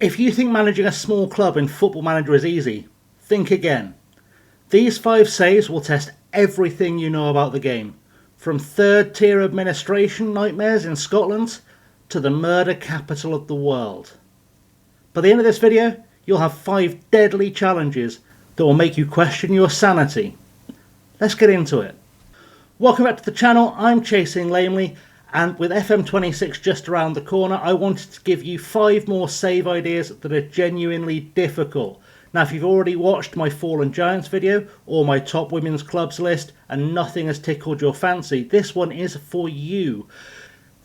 If you think managing a small club in Football Manager is easy, think again. These 5 saves will test everything you know about the game, from third tier administration nightmares in Scotland to the murder capital of the world. By the end of this video, you'll have 5 deadly challenges that will make you question your sanity. Let's get into it. Welcome back to the channel, I'm Chasing Lamely, and with FM26 just around the corner, I wanted to give you 5 more save ideas that are genuinely difficult. Now, if you've already watched my Fallen Giants video or my top women's clubs list and nothing has tickled your fancy, this one is for you.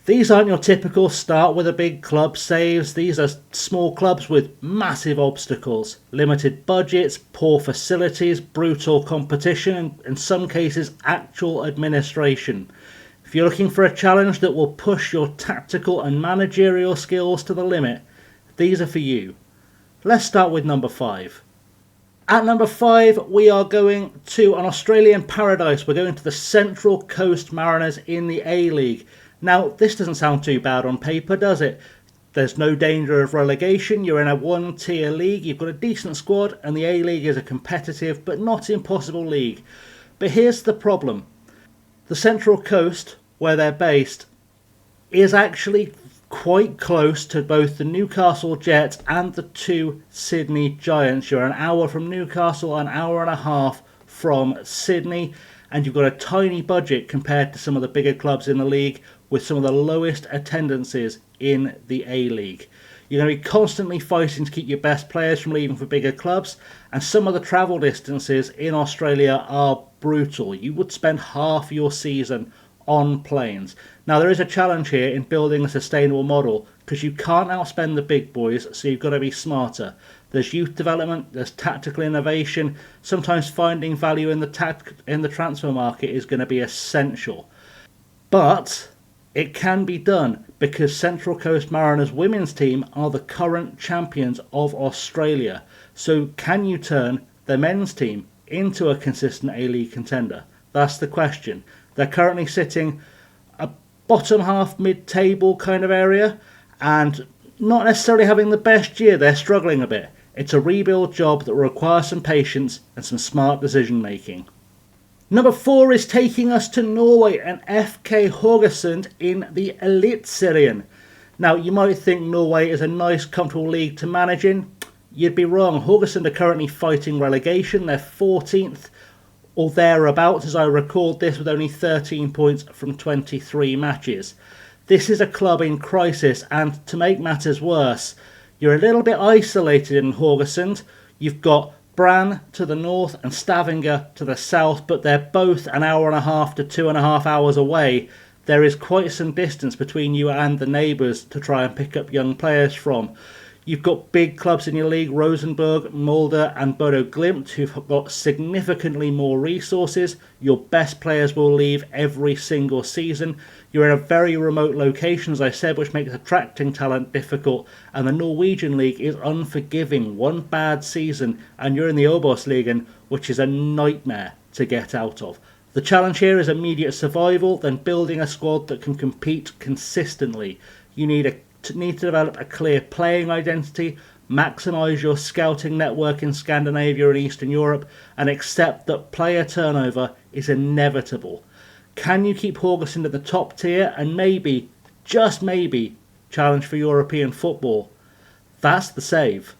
These aren't your typical start with a big club saves. These are small clubs with massive obstacles, limited budgets, poor facilities, brutal competition, and in some cases actual administration. If you're looking for a challenge that will push your tactical and managerial skills to the limit, these are for you. Let's start with number 5. At number 5, we are going to an Australian paradise. We're going to the Central Coast Mariners in the A-League. Now, this doesn't sound too bad on paper, does it? There's no danger of relegation, you're in a 1-tier league, you've got a decent squad, and the A-League is a competitive but not impossible league. But here's the problem. The Central Coast, where they're based, is actually quite close to both the Newcastle Jets and the 2 Sydney Giants. You're an hour from Newcastle, an hour and a half from Sydney, and you've got a tiny budget compared to some of the bigger clubs in the league with some of the lowest attendances in the A-League. You're going to be constantly fighting to keep your best players from leaving for bigger clubs, and some of the travel distances in Australia are brutal. You would spend half your season on planes. Now, there is a challenge here in building a sustainable model because you can't outspend the big boys, so you've got to be smarter. There's youth development, there's tactical innovation. Sometimes finding value in the transfer market is going to be essential. But it can be done because Central Coast Mariners women's team are the current champions of Australia. So can you turn the men's team into a consistent A-League contender? That's the question. They're currently sitting a bottom half mid-table kind of area and not necessarily having the best year. They're struggling a bit. It's a rebuild job that will require some patience and some smart decision making. Number 4 is taking us to Norway and FK Haugesund in the Eliteserien. Now, you might think Norway is a nice, comfortable league to manage in. You'd be wrong. Haugesund are currently fighting relegation. They're 14th or thereabouts as I record this, with only 13 points from 23 matches. This is a club in crisis, and to make matters worse, you're a little bit isolated in Haugesund. You've got Brann to the north and Stavanger to the south, but they're both an hour and a half to 2.5 hours away. There is quite some distance between you and the neighbours to try and pick up young players from. You've got big clubs in your league, Rosenborg, Molde and Bodo Glimt, who've got significantly more resources. Your best players will leave every single season. You're in a very remote location, as I said, which makes attracting talent difficult. And the Norwegian league is unforgiving. One bad season and you're in the Obos-ligaen, which is a nightmare to get out of. The challenge here is immediate survival, then building a squad that can compete consistently. You need to develop a clear playing identity, maximise your scouting network in Scandinavia and Eastern Europe, and accept that player turnover is inevitable. Can you keep Haugesund at the top tier and maybe, just maybe, challenge for European football? That's the save.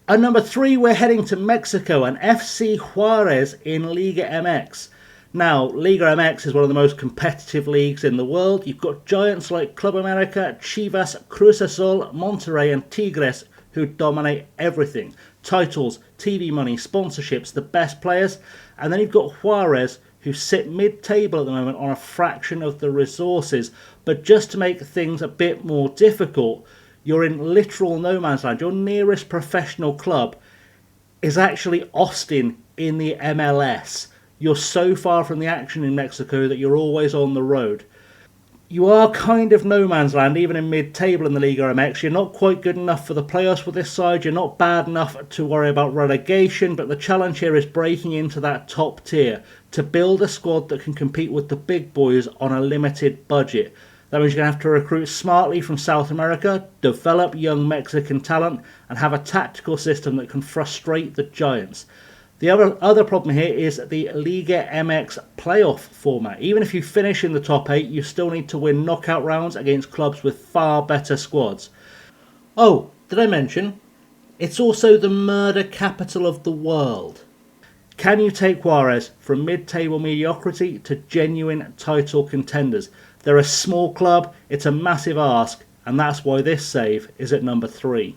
At number 3, we're heading to Mexico and FC Juarez in Liga MX. Now, Liga MX is one of the most competitive leagues in the world. You've got giants like Club America, Chivas, Cruz Azul, Monterrey and Tigres who dominate everything. Titles, TV money, sponsorships, the best players. And then you've got Juarez, who sit mid-table at the moment on a fraction of the resources. But just to make things a bit more difficult, you're in literal no man's land. Your nearest professional club is actually Austin in the MLS. You're so far from the action in Mexico that you're always on the road. You are kind of no man's land, even in mid-table in the Liga MX. You're not quite good enough for the playoffs with this side. You're not bad enough to worry about relegation, but the challenge here is breaking into that top tier to build a squad that can compete with the big boys on a limited budget. That means you're going to have to recruit smartly from South America, develop young Mexican talent, and have a tactical system that can frustrate the giants. The other problem here is the Liga MX playoff format. Even if you finish in the top 8, you still need to win knockout rounds against clubs with far better squads. Oh, did I mention? It's also the murder capital of the world. Can you take Juarez from mid-table mediocrity to genuine title contenders? They're a small club, it's a massive ask, and that's why this save is at number 3.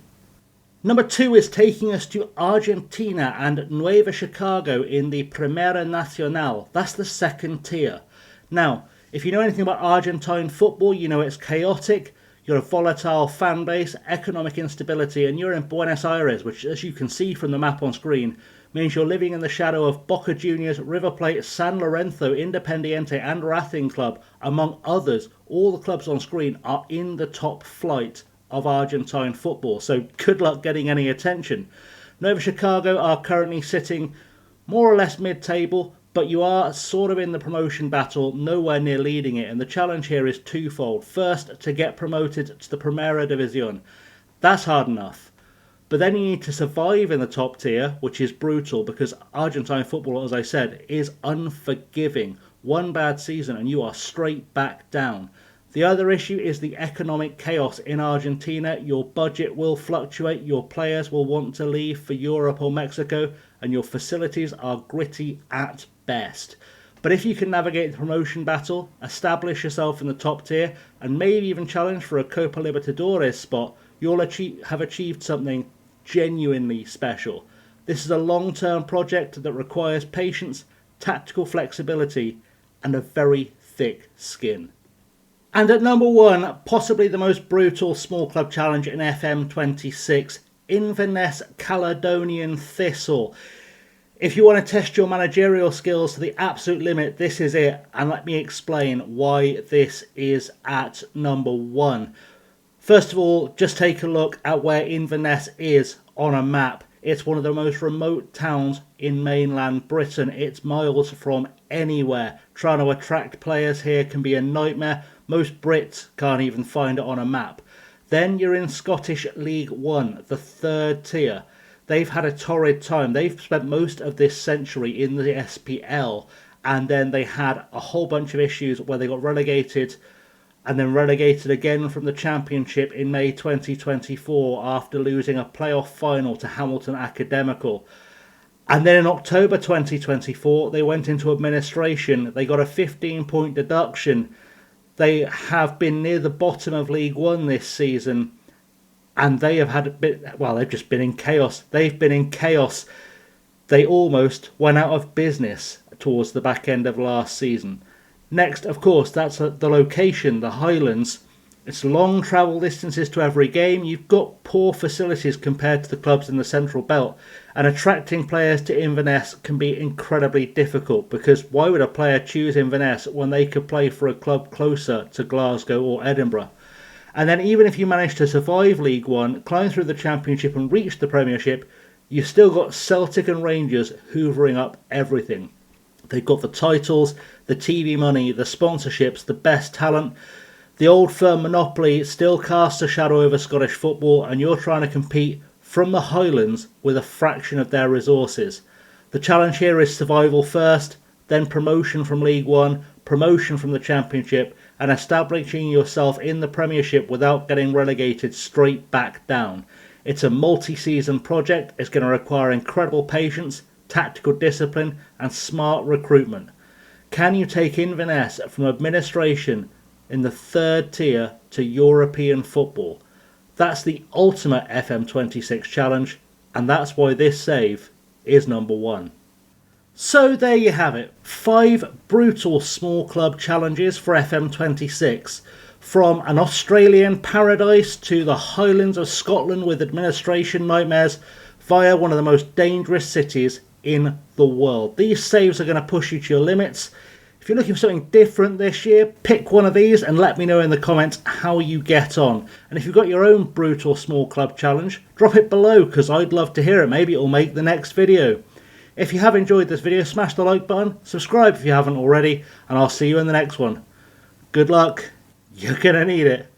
Number 2 is taking us to Argentina and Nueva Chicago in the Primera Nacional. That's the second tier. Now, if you know anything about Argentine football, you know it's chaotic, you're a volatile fan base, economic instability, and you're in Buenos Aires, which, as you can see from the map on screen, means you're living in the shadow of Boca Juniors, River Plate, San Lorenzo, Independiente, and Racing Club, among others. All the clubs on screen are in the top flight of Argentine football, so good luck getting any attention. Nueva Chicago are currently sitting more or less mid-table, but you are sort of in the promotion battle, nowhere near leading it, and the challenge here is twofold. First, to get promoted to the Primera División. That's hard enough. But then you need to survive in the top tier, which is brutal because Argentine football, as I said, is unforgiving. One bad season and you are straight back down. The other issue is the economic chaos in Argentina. Your budget will fluctuate, your players will want to leave for Europe or Mexico, and your facilities are gritty at best. But if you can navigate the promotion battle, establish yourself in the top tier, and maybe even challenge for a Copa Libertadores spot, you'll have achieved something genuinely special. This is a long-term project that requires patience, tactical flexibility, and a very thick skin. And at number 1, possibly the most brutal small club challenge in FM26, Inverness Caledonian Thistle. If you want to test your managerial skills to the absolute limit, this is it. And let me explain why this is at number 1. First of all, just take a look at where Inverness is on a map. It's one of the most remote towns in mainland Britain. It's miles from anywhere. Trying to attract players here can be a nightmare. Most Brits can't even find it on a map. Then you're in Scottish League One, the third tier. They've had a torrid time. They've spent most of this century in the SPL, and then they had a whole bunch of issues where they got relegated and then relegated again from the Championship in May 2024 after losing a playoff final to Hamilton Academical. And then in October 2024, they went into administration. They got a 15-point deduction. They have been near the bottom of League One this season, and they have had a bit, well, they've just been in chaos. They've been in chaos. They almost went out of business towards the back end of last season. Next, of course, that's the location, the Highlands. It's long travel distances to every game. You've got poor facilities compared to the clubs in the Central Belt. And attracting players to Inverness can be incredibly difficult, because why would a player choose Inverness when they could play for a club closer to Glasgow or Edinburgh? And then even if you manage to survive League One, climb through the Championship and reach the Premiership, you've still got Celtic and Rangers hoovering up everything. They've got the titles, the TV money, the sponsorships, the best talent. The old firm monopoly still casts a shadow over Scottish football, and you're trying to compete from the Highlands with a fraction of their resources. The challenge here is survival first, then promotion from League One, promotion from the Championship, and establishing yourself in the Premiership without getting relegated straight back down. It's a multi-season project. It's going to require incredible patience, tactical discipline, and smart recruitment. Can you take Inverness from administration in the third tier to European football? That's the ultimate FM26 challenge, and that's why this save is number 1. So there you have it, 5 brutal small club challenges for FM26. From an Australian paradise to the Highlands of Scotland with administration nightmares via one of the most dangerous cities in the world. These saves are going to push you to your limits. If you're looking for something different this year, pick one of these and let me know in the comments how you get on. And if you've got your own brutal small club challenge, drop it below because I'd love to hear it. Maybe it'll make the next video. If you have enjoyed this video, smash the like button, subscribe if you haven't already, and I'll see you in the next one. Good luck. You're gonna need it.